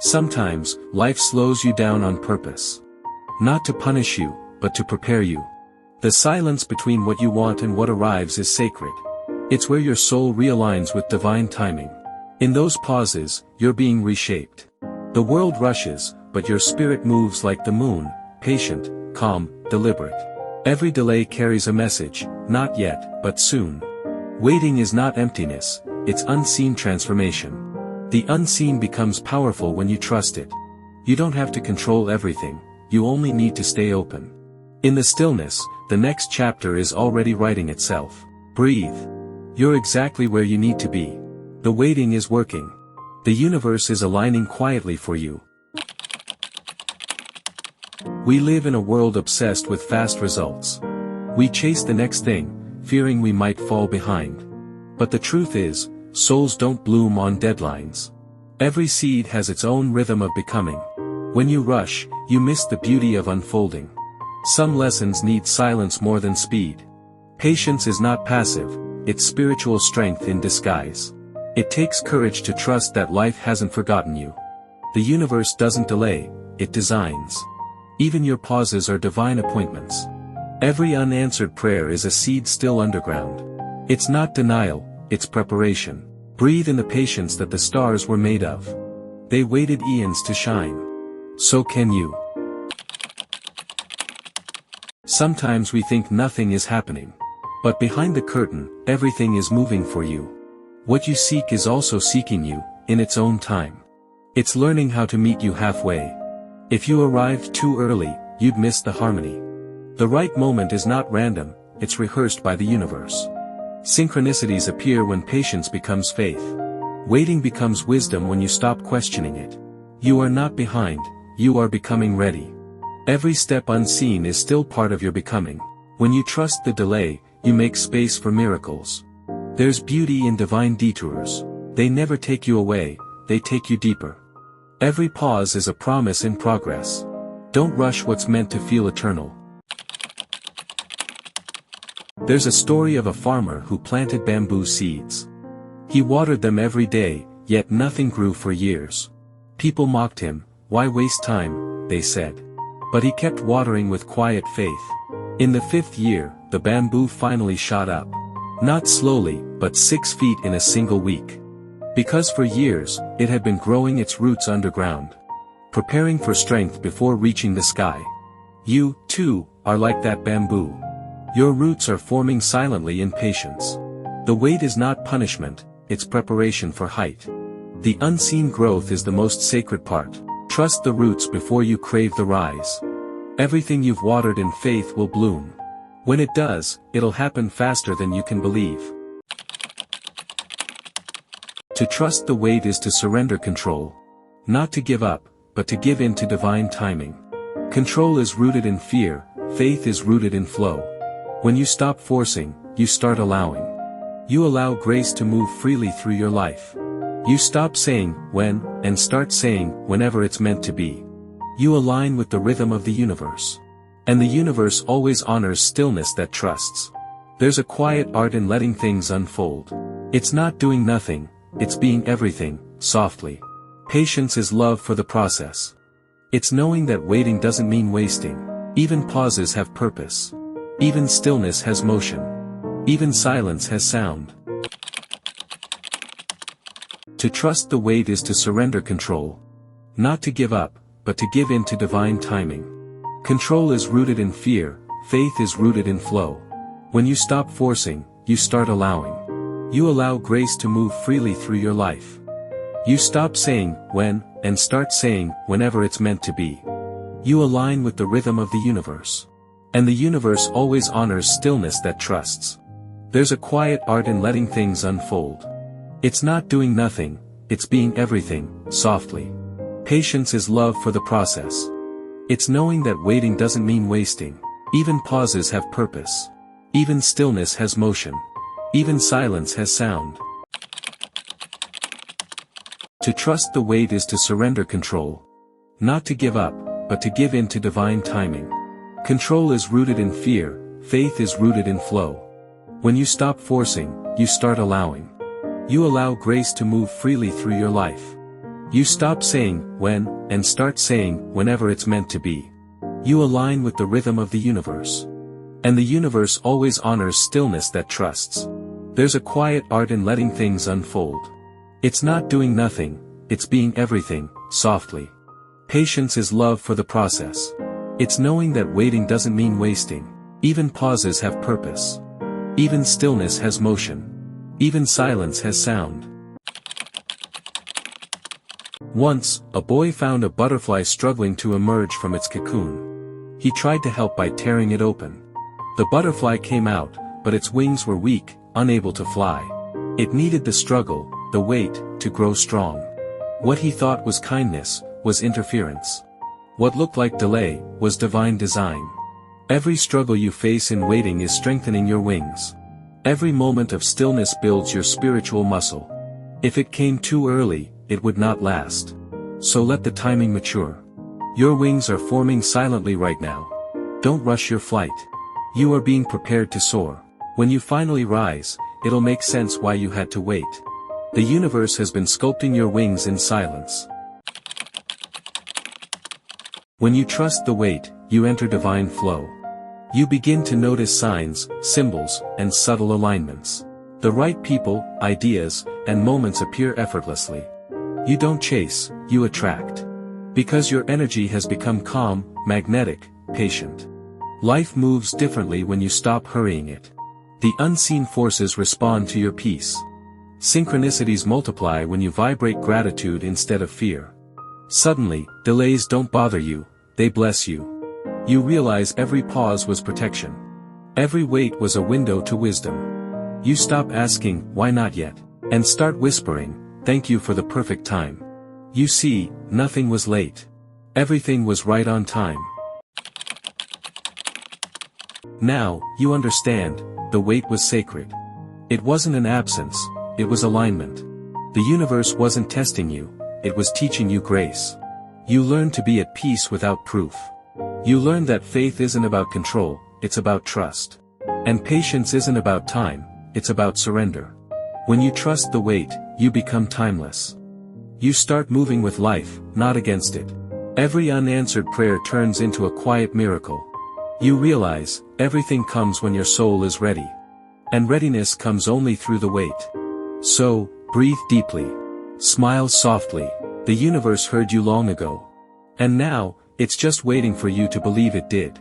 Sometimes, life slows you down on purpose. Not to punish you, but to prepare you. The silence between what you want and what arrives is sacred. It's where your soul realigns with divine timing. In those pauses, you're being reshaped. The world rushes, but your spirit moves like the moon, patient, calm, deliberate. Every delay carries a message, not yet, but soon. Waiting is not emptiness, it's unseen transformation. The unseen becomes powerful when you trust it. You don't have to control everything, you only need to stay open. In the stillness, the next chapter is already writing itself. Breathe. You're exactly where you need to be. The waiting is working. The universe is aligning quietly for you. We live in a world obsessed with fast results. We chase the next thing, fearing we might fall behind. But the truth is, souls don't bloom on deadlines. Every seed has its own rhythm of becoming. When you rush, you miss the beauty of unfolding. Some lessons need silence more than speed. Patience is not passive, it's spiritual strength in disguise. It takes courage to trust that life hasn't forgotten you. The universe doesn't delay, it designs. Even your pauses are divine appointments. Every unanswered prayer is a seed still underground. It's not denial, it's preparation. Breathe in the patience that the stars were made of. They waited eons to shine. So can you. Sometimes we think nothing is happening. But behind the curtain, everything is moving for you. What you seek is also seeking you, in its own time. It's learning how to meet you halfway. If you arrived too early, you'd miss the harmony. The right moment is not random, it's rehearsed by the universe. Synchronicities appear when patience becomes faith. Waiting becomes wisdom when you stop questioning it. You are not behind, you are becoming ready. Every step unseen is still part of your becoming. When you trust the delay, you make space for miracles. There's beauty in divine detours. They never take you away, they take you deeper. Every pause is a promise in progress. Don't rush what's meant to feel eternal. There's a story of a farmer who planted bamboo seeds. He watered them every day, yet nothing grew for years. People mocked him, "Why waste time?" they said. But he kept watering with quiet faith. In the 5th year, the bamboo finally shot up. Not slowly, but 6 feet in a single week. Because for years, it had been growing its roots underground. Preparing for strength before reaching the sky. You, too, are like that bamboo. Your roots are forming silently in patience. The wait is not punishment, it's preparation for height. The unseen growth is the most sacred part. Trust the roots before you crave the rise. Everything you've watered in faith will bloom. When it does, it'll happen faster than you can believe. To trust the wait is to surrender control. Not to give up, but to give in to divine timing. Control is rooted in fear, faith is rooted in flow. When you stop forcing, you start allowing. You allow grace to move freely through your life. You stop saying, when, and start saying, whenever it's meant to be. You align with the rhythm of the universe. And the universe always honors stillness that trusts. There's a quiet art in letting things unfold. It's not doing nothing, it's being everything, softly. Patience is love for the process. It's knowing that waiting doesn't mean wasting. Even pauses have purpose. Even stillness has motion. Even silence has sound. To trust the wait is to surrender control. Not to give up, but to give in to divine timing. Control is rooted in fear, faith is rooted in flow. When you stop forcing, you start allowing. You allow grace to move freely through your life. You stop saying, when, and start saying, whenever it's meant to be. You align with the rhythm of the universe. And the universe always honors stillness that trusts. There's a quiet art in letting things unfold. It's not doing nothing, it's being everything, softly. Patience is love for the process. It's knowing that waiting doesn't mean wasting. Even pauses have purpose. Even stillness has motion. Even silence has sound. To trust the wait is to surrender control. Not to give up, but to give in to divine timing. Control is rooted in fear, faith is rooted in flow. When you stop forcing, you start allowing. You allow grace to move freely through your life. You stop saying, when, and start saying, whenever it's meant to be. You align with the rhythm of the universe. And the universe always honors stillness that trusts. There's a quiet art in letting things unfold. It's not doing nothing, it's being everything, softly. Patience is love for the process. It's knowing that waiting doesn't mean wasting. Even pauses have purpose. Even stillness has motion. Even silence has sound. Once, a boy found a butterfly struggling to emerge from its cocoon. He tried to help by tearing it open. The butterfly came out, but its wings were weak, unable to fly. It needed the struggle, the wait, to grow strong. What he thought was kindness, was interference. What looked like delay, was divine design. Every struggle you face in waiting is strengthening your wings. Every moment of stillness builds your spiritual muscle. If it came too early, it would not last. So let the timing mature. Your wings are forming silently right now. Don't rush your flight. You are being prepared to soar. When you finally rise, it'll make sense why you had to wait. The universe has been sculpting your wings in silence. When you trust the wait, you enter divine flow. You begin to notice signs, symbols, and subtle alignments. The right people, ideas, and moments appear effortlessly. You don't chase, you attract. Because your energy has become calm, magnetic, patient. Life moves differently when you stop hurrying it. The unseen forces respond to your peace. Synchronicities multiply when you vibrate gratitude instead of fear. Suddenly, delays don't bother you, they bless you. You realize every pause was protection. Every wait was a window to wisdom. You stop asking, why not yet? And start whispering, thank you for the perfect time. You see, nothing was late. Everything was right on time. Now, you understand, the wait was sacred. It wasn't an absence, it was alignment. The universe wasn't testing you, it was teaching you grace. You learned to be at peace without proof. You learned that faith isn't about control, it's about trust. And patience isn't about time, it's about surrender. When you trust the wait, you become timeless. You start moving with life, not against it. Every unanswered prayer turns into a quiet miracle. You realize, everything comes when your soul is ready. And readiness comes only through the wait. So, breathe deeply. Smile softly, the universe heard you long ago. And now, it's just waiting for you to believe it did.